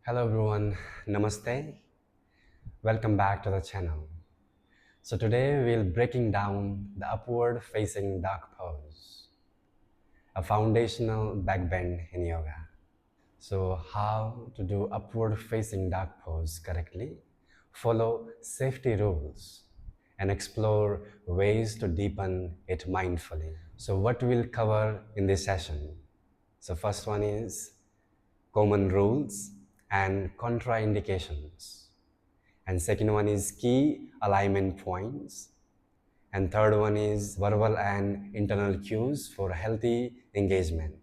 Hello everyone, Namaste. Welcome back to the channel. So today we'll breaking down the upward facing dog pose, a foundational back bend in yoga. So how to do upward facing dog pose correctly, follow safety rules and explore ways to deepen it mindfully. So what we'll cover in this session. So first one is common rules and contraindications. And second one is key alignment points. And third one is verbal and internal cues for healthy engagement.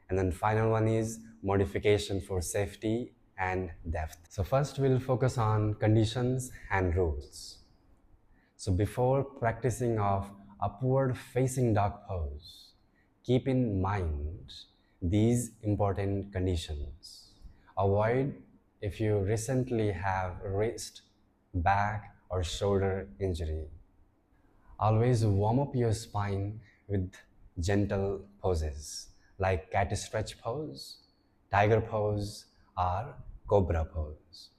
And then final one is modification for safety and depth. So first we'll focus on conditions and rules. So before practicing of upward facing dog pose, keep in mind these important conditions. Avoid if you recently have wrist, back or shoulder injury. Always warm up your spine with gentle poses like cat stretch pose, tiger pose or cobra pose.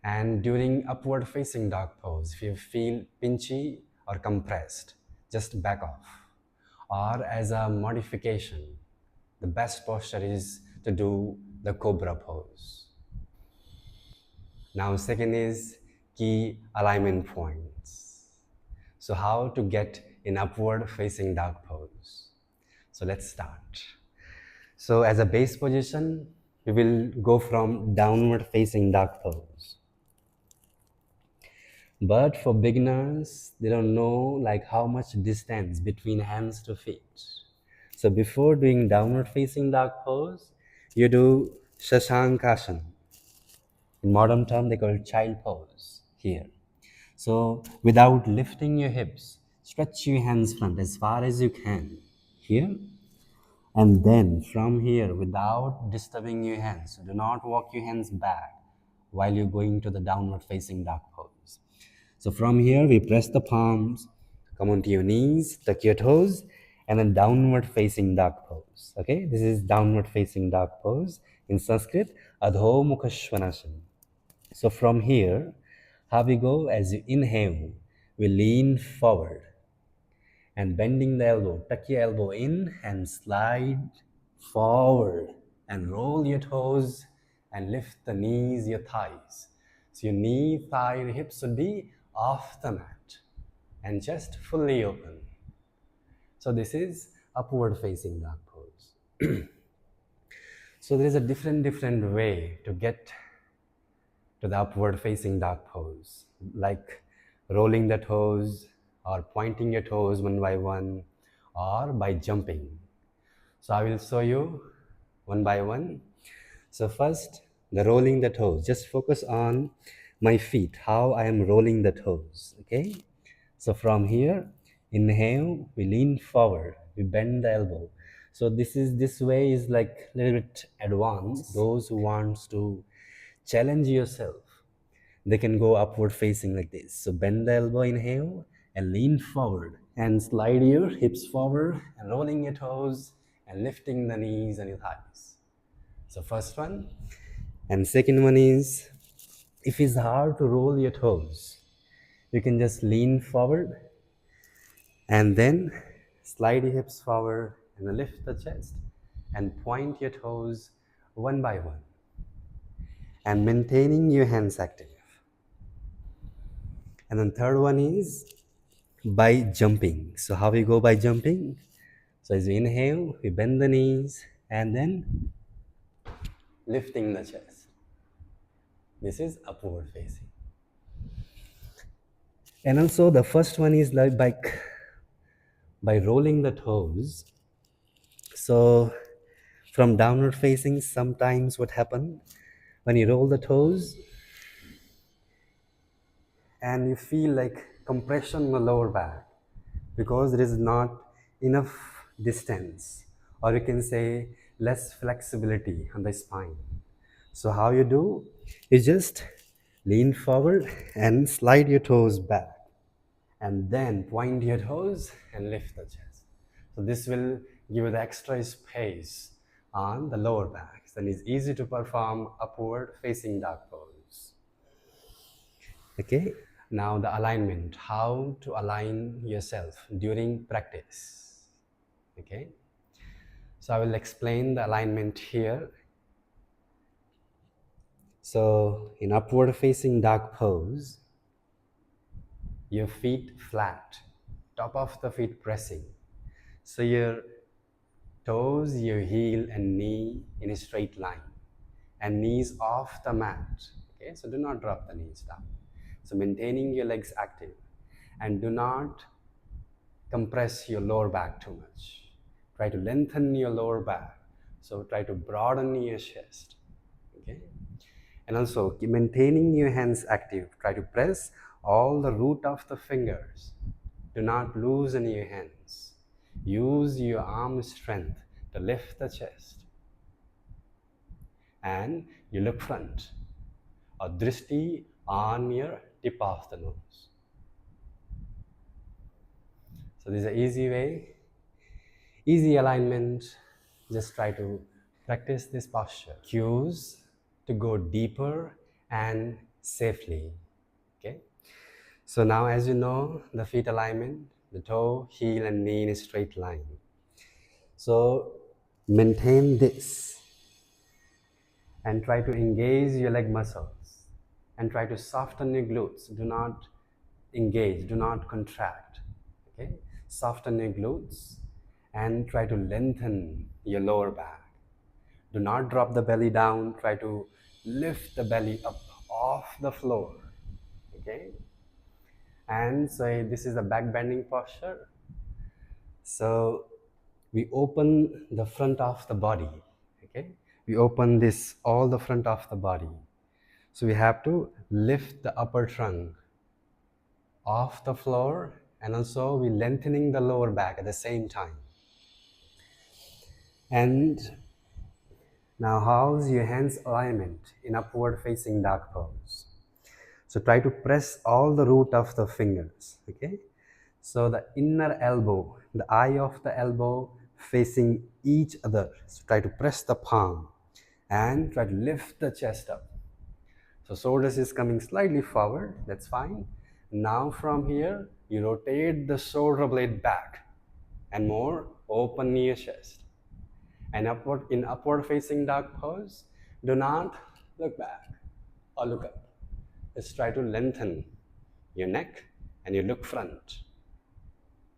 And during upward facing dog pose, if you feel pinchy or compressed, just back off. Or as a modification, the best posture is to do the cobra pose. Now second is key alignment points. So how to get in upward facing dog pose. So let's start. So as a base position, we will go from downward facing dog pose. But for beginners, they don't know like how much distance between hands to feet. So before doing downward facing dog pose, you do Shashankasana. In modern term, they call it child pose here. So without lifting your hips, stretch your hands front as far as you can here. And then from here, without disturbing your hands, so do not walk your hands back while you're going to the downward facing dog pose. So from here, we press the palms, come onto your knees, tuck your toes, and then downward facing dog pose. Okay, this is downward facing dog pose. In Sanskrit, Adho Mukha Svanasana. So from here, how we go? As you inhale, we lean forward and bending the elbow, tuck your elbow in and slide forward and roll your toes and lift the knees, your thighs. So your knee, thigh, hips should be off the mat and just fully open. So this is upward facing dog pose. So there is a different way to get to the upward facing dog pose, like rolling the toes or pointing your toes one by one or by jumping. So I will show you one by one. So first, the rolling the toes. Just focus on my feet, how I am rolling the toes, okay? So from here, inhale, we lean forward, we bend the elbow. So this way is like a little bit advanced. Those who wants to challenge yourself, they can go upward facing like this. So bend the elbow, inhale, and lean forward and slide your hips forward and rolling your toes and lifting the knees and your thighs. So first one. And second one is, if it's hard to roll your toes, you can just lean forward and then slide your hips forward and lift the chest and point your toes one by one and maintaining your hands active. And then third one is by jumping. So how we go by jumping? So as we inhale, we bend the knees and then lifting the chest. This is upward facing. And also the first one is like by rolling the toes. So from downward facing, sometimes what happens when you roll the toes and you feel like compression in the lower back because there is not enough distance, or you can say less flexibility on the spine. So how you do? You just lean forward and slide your toes back and then point your toes and lift the chest. So this will give you the extra space on the lower back. then it's easy to perform upward facing dog pose. Okay, now the alignment, how to align yourself during practice. Okay, so I will explain the alignment here. So in upward facing dog pose, your feet flat, top of the feet pressing. So your toes, your heel and knee in a straight line, and knees off the mat. Okay, so do not drop the knees down. So maintaining your legs active, and do not compress your lower back too much. Try to lengthen your lower back. So try to broaden your chest. Okay, and also keep maintaining your hands active. Try to press all the root of the fingers. Do not loosen your hands. Use your arm strength to lift the chest. And you look front. A drishti on your tip of the nose. So this is an easy way, easy alignment. Just try to practice this posture. Cues to go deeper and safely. Okay. So now, as you know, the feet alignment, the toe, heel and knee in a straight line. So maintain this and try to engage your leg muscles and try to soften your glutes. Do not engage, do not contract. Okay? Soften your glutes and try to lengthen your lower back. Do not drop the belly down. Try to lift the belly up off the floor. Okay? And so this is a back bending posture. So we open the front of the body. Okay? We open this, all the front of the body. So we have to lift the upper trunk off the floor, and also we lengthening the lower back at the same time. And now how's your hands alignment in upward facing dog pose? So try to press all the root of the fingers. Okay? So the inner elbow, the eye of the elbow facing each other. So try to press the palm and try to lift the chest up. So shoulders is coming slightly forward, that's fine. Now from here, you rotate the shoulder blade back and more, open your chest. And upward, in upward facing dog pose, do not look back or look up. Just try to lengthen your neck and you look front.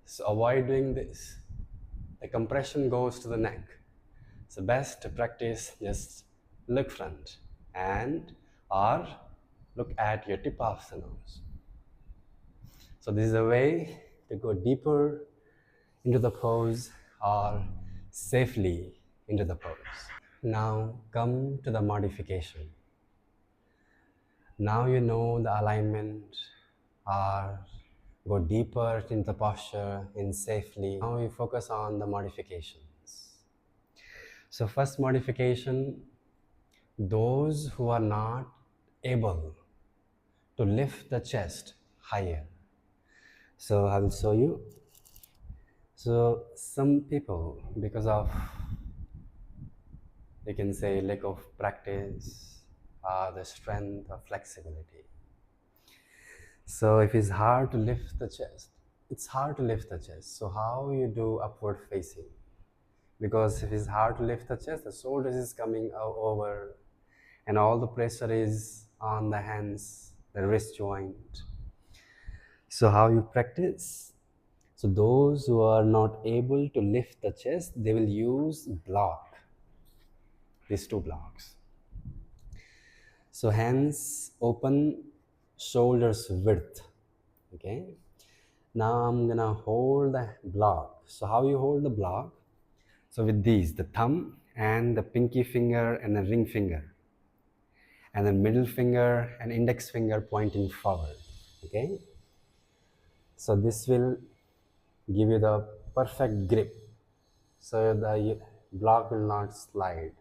So avoid doing this. The compression goes to the neck. So best to practice just look front and or look at your tip of the nose. So this is a way to go deeper into the pose or safely into the pose. Now come to the modification. Now you know the alignment or go deeper into the posture in safely. Now we focus on the modifications. So first modification, those who are not able to lift the chest higher. So I will show you. So some people, because of, you can say, lack of practice, the strength or flexibility. So if it's hard to lift the chest, it's hard to lift the chest. So how you do upward facing? Because if it's hard to lift the chest, the shoulders is coming over and all the pressure is on the hands, the wrist joint. So how you practice? So those who are not able to lift the chest, they will use block, these two blocks. So hands open, shoulders width. Okay. Now I'm gonna hold the block. So how you hold the block? So with these, the thumb and the pinky finger and the ring finger, and then middle finger and index finger pointing forward. Okay. So this will give you the perfect grip. So the block will not slide.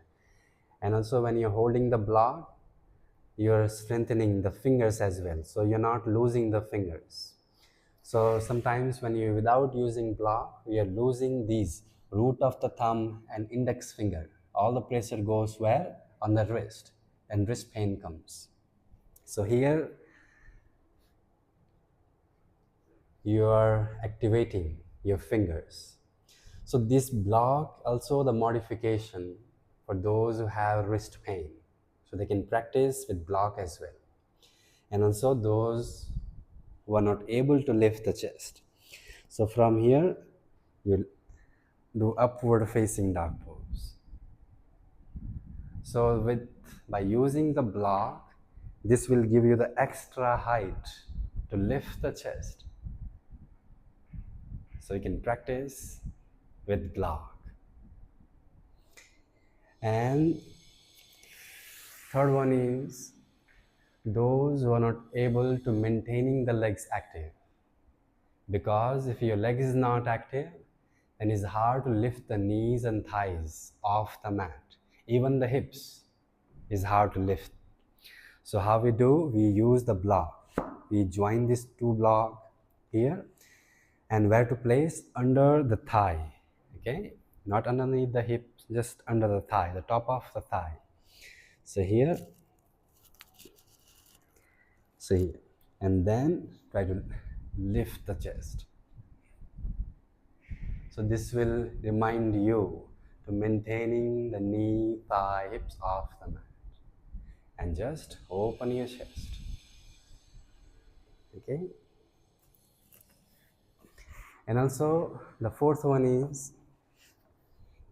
And also when you're holding the block, you're strengthening the fingers as well. So you're not losing the fingers. So sometimes when you without using block, we are losing these root of the thumb and index finger. all the pressure goes where? On the wrist, and wrist pain comes. So here you are activating your fingers. So this block also the modification for those who have wrist pain. So they can practice with block as well. And also those who are not able to lift the chest. So from here, you do upward facing dog pose. So by using the block, this will give you the extra height to lift the chest. So you can practice with block. And third one is those who are not able to maintaining the legs active. Because if your leg is not active, then it's hard to lift the knees and thighs off the mat. Even the hips is hard to lift. So how we do? We use the block. We join these two blocks here, and where to place? Under the thigh. Okay, not underneath the hip, just under the thigh, the top of the thigh. So here, and then try to lift the chest. So this will remind you to maintaining the knee, thigh, hips off the mat. And just open your chest. Okay? And also the fourth one is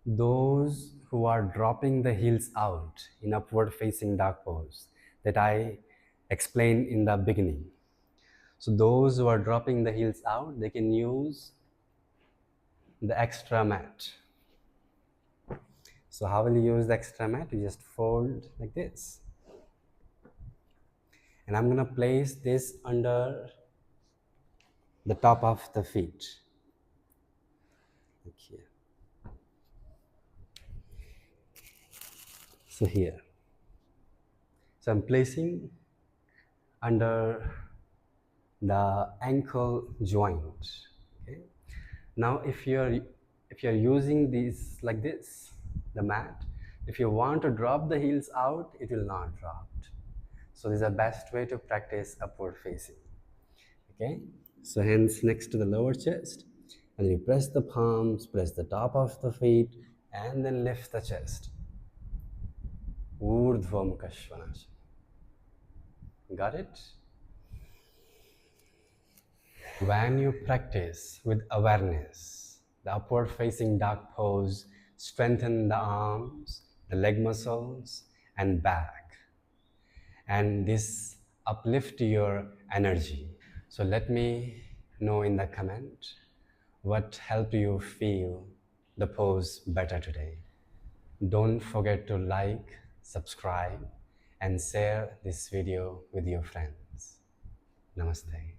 those who are dropping the heels out in upward facing dog pose that I explained in the beginning. So those who are dropping the heels out, they can use the extra mat. So how will you use the extra mat? You just fold like this. And I'm going to place this under the top of the feet. Like here. So here. So I'm placing under the ankle joint. Okay. Now if you're using these like this, the mat, if you want to drop the heels out, it will not drop. So this is the best way to practice upward facing. Okay, so hands next to the lower chest, and you press the palms, press the top of the feet, and then lift the chest. Urdhva Mukha Svanasana. Got it? When you practice with awareness, the upward facing dog pose, strengthen the arms, the leg muscles, and back. And this uplift your energy. So let me know in the comment what helped you feel the pose better today. Don't forget to like, subscribe, and share this video with your friends. Namaste.